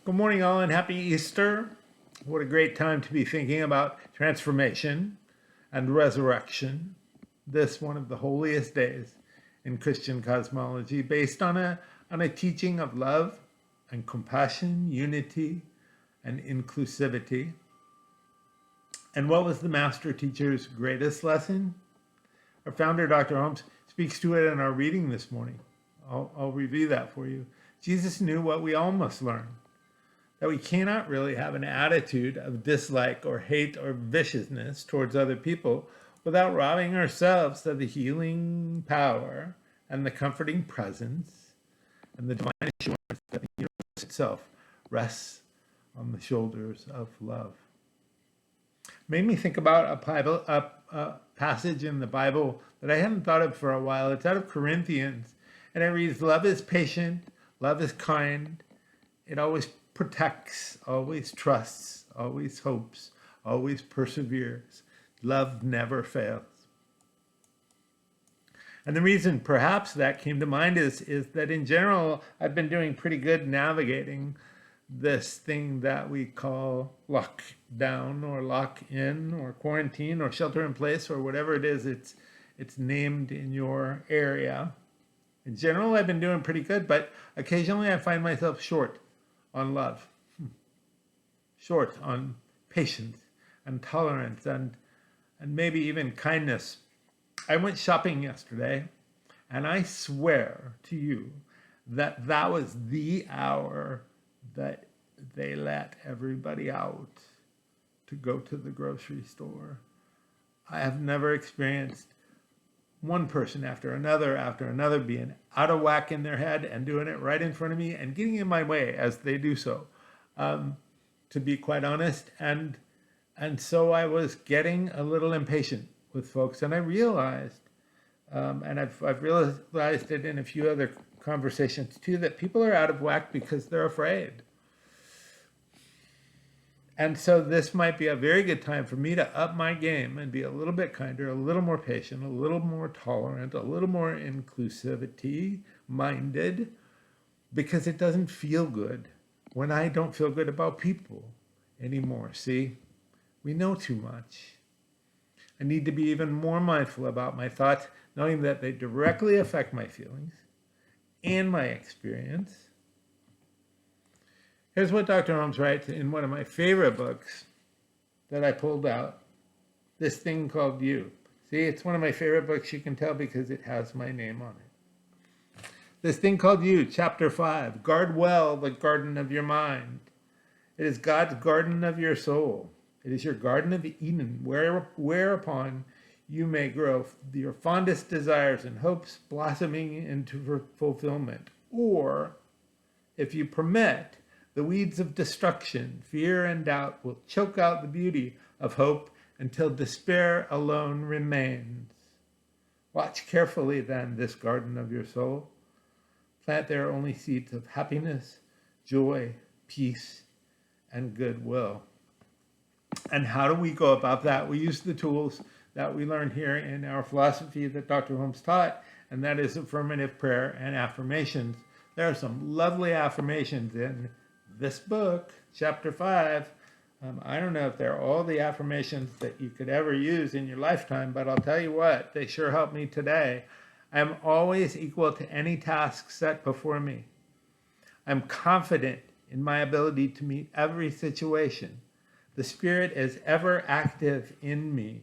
Good morning, all, and happy Easter. What a great time to be thinking about transformation and resurrection. This one of the holiest days in Christian cosmology, based on a teaching of love and compassion, unity and inclusivity. And what was the master teacher's greatest lesson? Our founder, Dr. Holmes, speaks to it in our reading this morning. I'll review that for you. Jesus knew what we all must learn, that we cannot really have an attitude of dislike or hate or viciousness towards other people without robbing ourselves of the healing power and the comforting presence and the divine assurance that the universe itself rests on the shoulders of love. Made me think about a passage in the Bible that I hadn't thought of for a while. It's out of Corinthians, and it reads, "Love is patient, love is kind, it always protects, always trusts, always hopes, always perseveres. Love never fails." And the reason perhaps that came to mind is that in general, I've been doing pretty good navigating this thing that we call lockdown or lock-in or quarantine or shelter in place or whatever it is it's named in your area. In general, I've been doing pretty good, but occasionally I find myself short on love, short on patience and tolerance and maybe even kindness. I went shopping yesterday, and I swear to you that that was the hour that they let everybody out to go to the grocery store. I have never experienced one person after another being out of whack in their head and doing it right in front of me and getting in my way as they do so, to be quite honest. And so I was getting a little impatient with folks, and I realized, and I've realized it in a few other conversations too, that people are out of whack because they're afraid. And so this might be a very good time for me to up my game and be a little bit kinder, a little more patient, a little more tolerant, a little more inclusivity minded, because it doesn't feel good when I don't feel good about people anymore. See, we know too much. I need to be even more mindful about my thoughts, knowing that they directly affect my feelings and my experience. Here's what Dr. Holmes writes in one of my favorite books that I pulled out, This Thing Called You. See, it's one of my favorite books, you can tell, because it has my name on it. This Thing Called You, Chapter 5, Guard well the garden of your mind. It is God's garden of your soul. It is your garden of Eden, whereupon you may grow your fondest desires and hopes blossoming into fulfillment. Or, if you permit, the weeds of destruction, fear, and doubt will choke out the beauty of hope until despair alone remains. Watch carefully, then, this garden of your soul. Plant there only seeds of happiness, joy, peace, and goodwill. And how do we go about that? We use the tools that we learned here in our philosophy that Dr. Holmes taught, and that is affirmative prayer and affirmations. There are some lovely affirmations in this book, Chapter 5. I don't know if they're all the affirmations that you could ever use in your lifetime, but I'll tell you what, they sure help me today. I am always equal to any task set before me. I'm confident in my ability to meet every situation. The Spirit is ever active in me.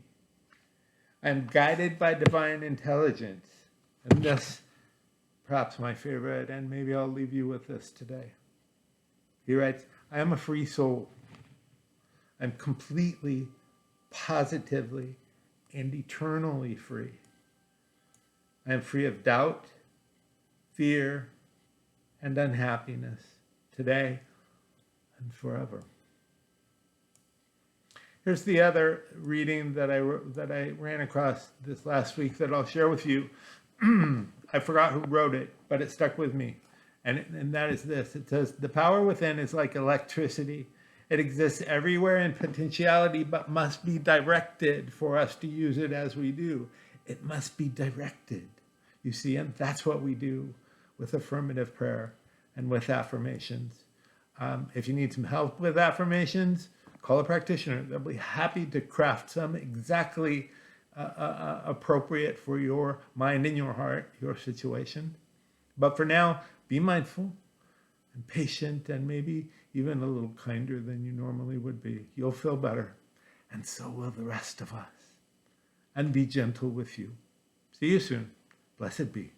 I'm guided by divine intelligence. And this, perhaps my favorite, and maybe I'll leave you with this today. He writes, I am a free soul. I'm completely, positively, and eternally free. I am free of doubt, fear, and unhappiness today and forever. Here's the other reading that I ran across this last week that I'll share with you. I forgot who wrote it, but it stuck with me. And that is this. It says, the power within is like electricity. It exists everywhere in potentiality, but must be directed for us to use it as we do. It must be directed, you see, and that's what we do with affirmative prayer and with affirmations. If you need some help with affirmations, call a practitioner. They'll be happy to craft some exactly appropriate for your mind and your heart, your situation. But for now, be mindful and patient and maybe even a little kinder than you normally would be. You'll feel better, and so will the rest of us. And be gentle with you. See you soon. Blessed be.